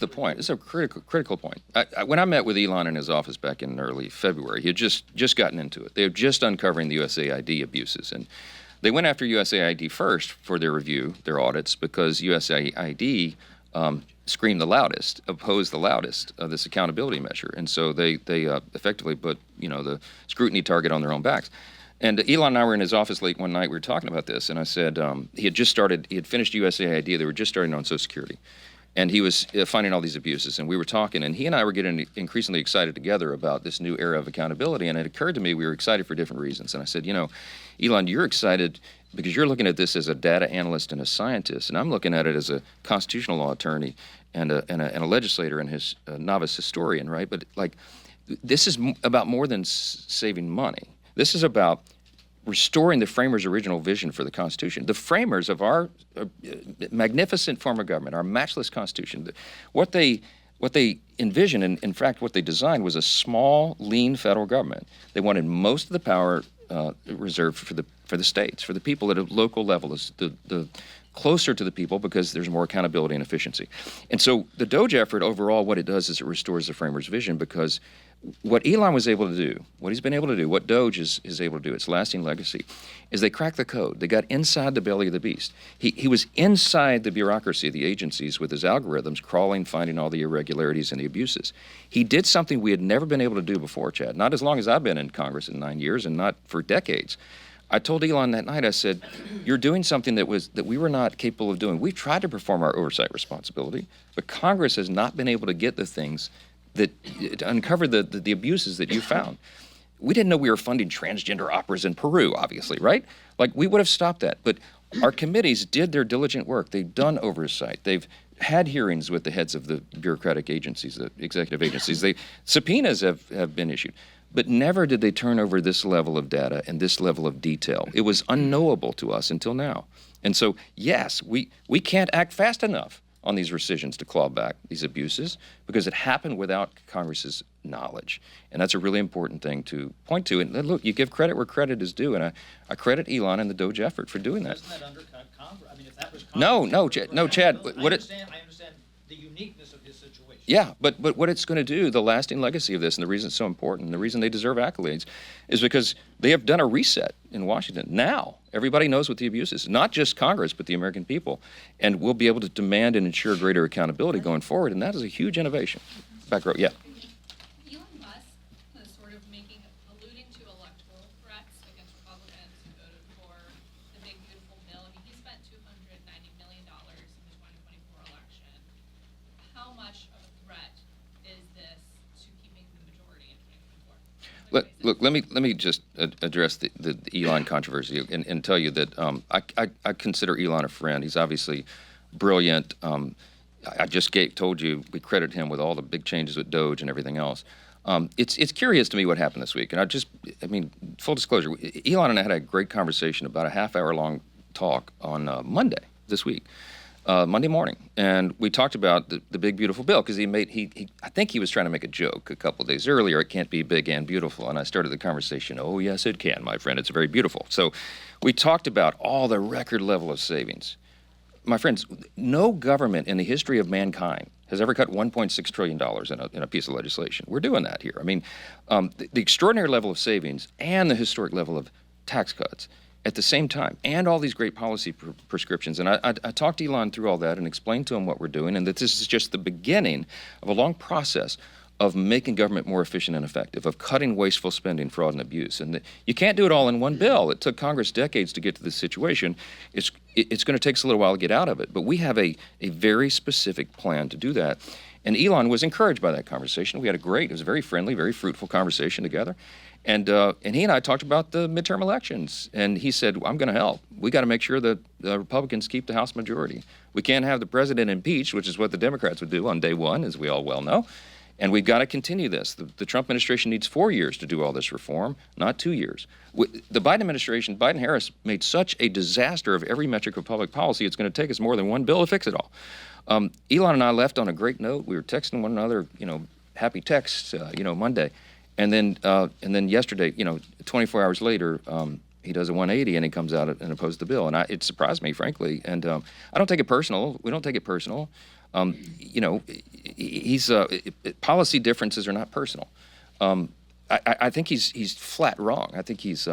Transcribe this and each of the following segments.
the point. It's a critical point. When I met with Elon in his office back in early February, he had just gotten into it. They were just uncovering the USAID abuses, and they went after USAID first for their review, their audits, because USAID screamed the loudest, opposed the loudest of this accountability measure, and so they effectively put the scrutiny target on their own backs. And Elon and I were in his office late one night. We were talking about this, and I said he had finished USAID. They were just starting on Social Security, and he was finding all these abuses. And we were talking, and he and I were getting increasingly excited together about this new era of accountability. And it occurred to me we were excited for different reasons. And I said, Elon, you're excited because you're looking at this as a data analyst and a scientist, and I'm looking at it as a constitutional law attorney and a legislator and his novice historian, right? But this is about more than saving money. This is about restoring the framers' original vision for the Constitution. The framers of our magnificent form of government, our matchless Constitution, what they envisioned, and in fact what they designed, was a small, lean federal government. They wanted most of the power reserved for the states, for the people at a local level, the closer to the people, because there's more accountability and efficiency. And so the DOGE effort overall, what it does is it restores the framers' vision, because what Elon was able to do, what he's been able to do, what DOGE is able to do, its lasting legacy, is they cracked the code. They got inside the belly of the beast. He was inside the bureaucracy of the agencies with his algorithms, crawling, finding all the irregularities and the abuses. He did something we had never been able to do before, Chad, not as long as I've been in Congress in 9 years, and not for decades. I told Elon that night, I said, you're doing something that we were not capable of doing. We've tried to perform our oversight responsibility, but Congress has not been able to get the things that to uncover the abuses that you found. We didn't know we were funding transgender operas in Peru, obviously, right? We would have stopped that. But our committees did their diligent work. They've done oversight. They've had hearings with the heads of the bureaucratic agencies, the executive agencies. Subpoenas have been issued. But never did they turn over this level of data and this level of detail. It was unknowable to us until now. And so, yes, we can't act fast enough on these rescissions to claw back these abuses, because it happened without Congress's knowledge. And that's a really important thing to point to. And look, you give credit where credit is due, and I credit Elon and the DOGE effort for doing that. Doesn't that undercut Congress? I mean, if that was Congress... No, Chad. I understand the uniqueness of his situation. Yeah, but what it's going to do, the lasting legacy of this, and the reason it's so important, and the reason they deserve accolades, is because they have done a reset in Washington. Now, everybody knows what the abuse is, not just Congress, but the American people. And we'll be able to demand and ensure greater accountability going forward, and that is a huge innovation. Back row, yeah. Elon Musk is sort of alluding to electoral threats against Republicans who voted for the big, beautiful bill. I mean, he spent $290 million in the 2024 election. How much of a threat is this to keeping the majority in 2024? Look, let me just address the Elon controversy and tell you that I consider Elon a friend. He's obviously brilliant. I just told you we credit him with all the big changes with DOGE and everything else. It's curious to me what happened this week. And full disclosure, Elon and I had a great conversation, about a half-hour-long talk on Monday this week. Monday morning, and we talked about the big beautiful bill, because I think he was trying to make a joke a couple of days earlier. It can't be big and beautiful, and I started the conversation. Oh yes, it can, my friend. It's very beautiful. So we talked about all the record level of savings. My friends, no government in the history of mankind has ever cut $1.6 trillion in a piece of legislation. We're doing that here. I mean, the extraordinary level of savings and the historic level of tax cuts at the same time, and all these great policy prescriptions. And I talked to Elon through all that and explained to him what we're doing, and that this is just the beginning of a long process of making government more efficient and effective, of cutting wasteful spending, fraud, and abuse. And you can't do it all in one bill. It took Congress decades to get to this situation. It's going to take us a little while to get out of it. But we have a very specific plan to do that. And Elon was encouraged by that conversation. It was a very friendly, very fruitful conversation together. And he and I talked about the midterm elections. And he said, I'm going to help. We got to make sure that the Republicans keep the House majority. We can't have the president impeached, which is what the Democrats would do on day one, as we all well know. And we've got to continue this. The Trump administration needs 4 years to do all this reform, not 2 years. The Biden administration, Biden-Harris, made such a disaster of every metric of public policy, it's going to take us more than one bill to fix it all. Elon and I left on a great note. We were texting one another, happy texts, Monday. And then yesterday, 24 hours later, he does a 180 and he comes out and opposes the bill. And it surprised me, frankly. And I don't take it personal. We don't take it personal. You know, he's policy differences are not personal. I think he's flat wrong. I think he's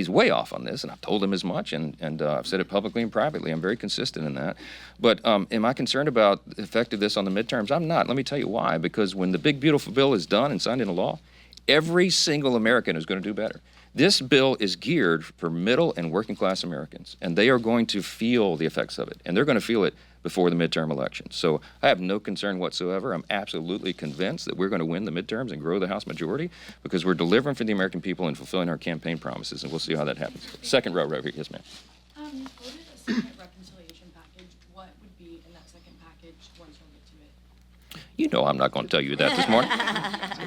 way off on this, and I've told him as much, and I've said it publicly and privately. I'm very consistent in that. But am I concerned about the effect of this on the midterms? I'm not. Let me tell you why. Because when the big, beautiful bill is done and signed into law, every single American is going to do better. This bill is geared for middle and working class Americans, and they are going to feel the effects of it, and they're going to feel it before the midterm elections. So I have no concern whatsoever. I'm absolutely convinced that we're going to win the midterms and grow the House majority because we're delivering for the American people and fulfilling our campaign promises, and we'll see how that happens. Second row right here. Yes, ma'am. You voted a second reconciliation package. What would be in that second package once we get to it? You know I'm not going to tell you that this morning.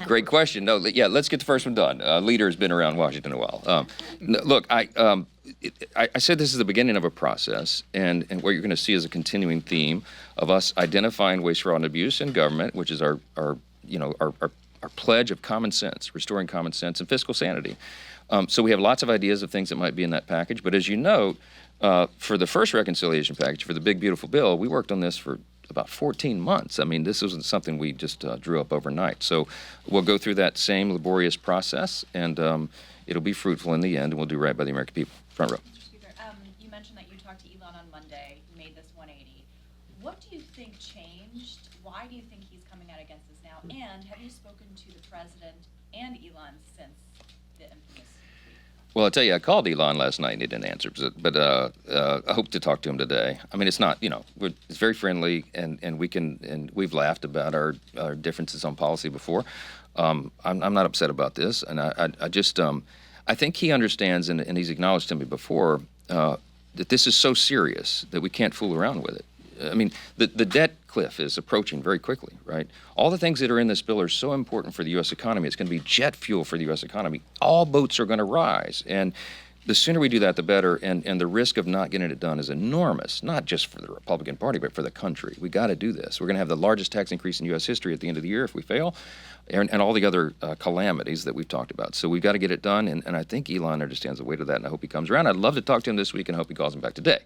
Great question. No, yeah, let's get the first one done. Leader has been around Washington a while. Look, I said this is the beginning of a process, and what you're going to see is a continuing theme of us identifying waste, fraud, and abuse in government, which is our pledge of common sense, restoring common sense and fiscal sanity. So we have lots of ideas of things that might be in that package, but as you note, for the first reconciliation package, for the big, beautiful bill, we worked on this for about 14 months. I mean, this wasn't something we just drew up overnight. So we'll go through that same laborious process, and it'll be fruitful in the end, and we'll do right by the American people. Front row. Mr. Speaker, you mentioned that you talked to Elon on Monday. You made this 180. What do you think changed? Why do you think he's coming out against this now? And have you spoken to the president and Elon since the infamous tweet? Well, I'll tell you, I called Elon last night and he didn't answer, but I hope to talk to him today. I mean, it's not, it's very friendly, and we've laughed about our differences on policy before. I'm not upset about this, and I just, I think he understands, and he's acknowledged to me before, that this is so serious that we can't fool around with it. I mean, the debt cliff is approaching very quickly, right? All the things that are in this bill are so important for the U.S. economy. It's going to be jet fuel for the U.S. economy. All boats are going to rise, and the sooner we do that, the better, and the risk of not getting it done is enormous, not just for the Republican Party, but for the country. We got to do this. We're going to have the largest tax increase in U.S. history at the end of the year if we fail, and all the other calamities that we've talked about. So we've got to get it done, and I think Elon understands the weight of that, and I hope he comes around. I'd love to talk to him this week, and I hope he calls him back today.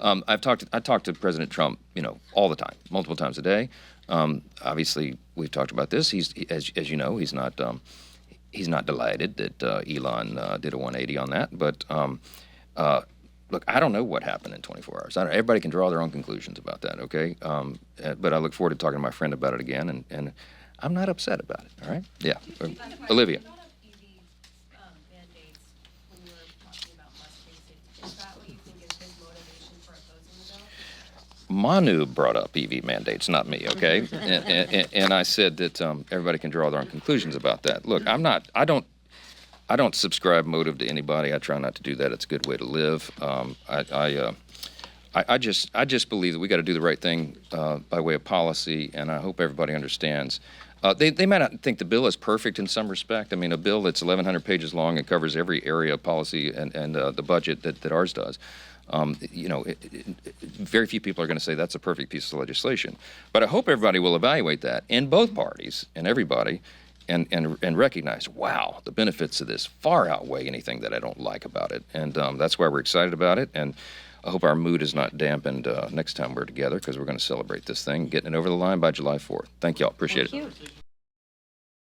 I talk to President Trump, all the time, multiple times a day. Obviously, we've talked about this. As you know, he's not delighted that Elon did a 180 on that. But look, I don't know what happened in 24 hours. Everybody can draw their own conclusions about that, okay? But I look forward to talking to my friend about it again, and I'm not upset about it, all right? Yeah. Olivia. You brought up EV mandates when you were talking about Musk racing. Is that what you think is his motivation for opposing the bill? Manu brought up EV mandates, not me, okay? and I said that everybody can draw their own conclusions about that. Look, I don't subscribe motive to anybody. I try not to do that. It's a good way to live. I just believe that we got to do the right thing by way of policy, and I hope everybody understands. They might not think the bill is perfect in some respect. I mean, a bill that's 1,100 pages long and covers every area of policy and the budget that ours does. Very few people are going to say that's a perfect piece of legislation. But I hope everybody will evaluate that in both parties and everybody and recognize, wow, the benefits of this far outweigh anything that I don't like about it. And that's why we're excited about it. And I hope our mood is not dampened next time we're together, because we're going to celebrate this thing, getting it over the line by July 4th. Thank y'all. Appreciate it. Thank you.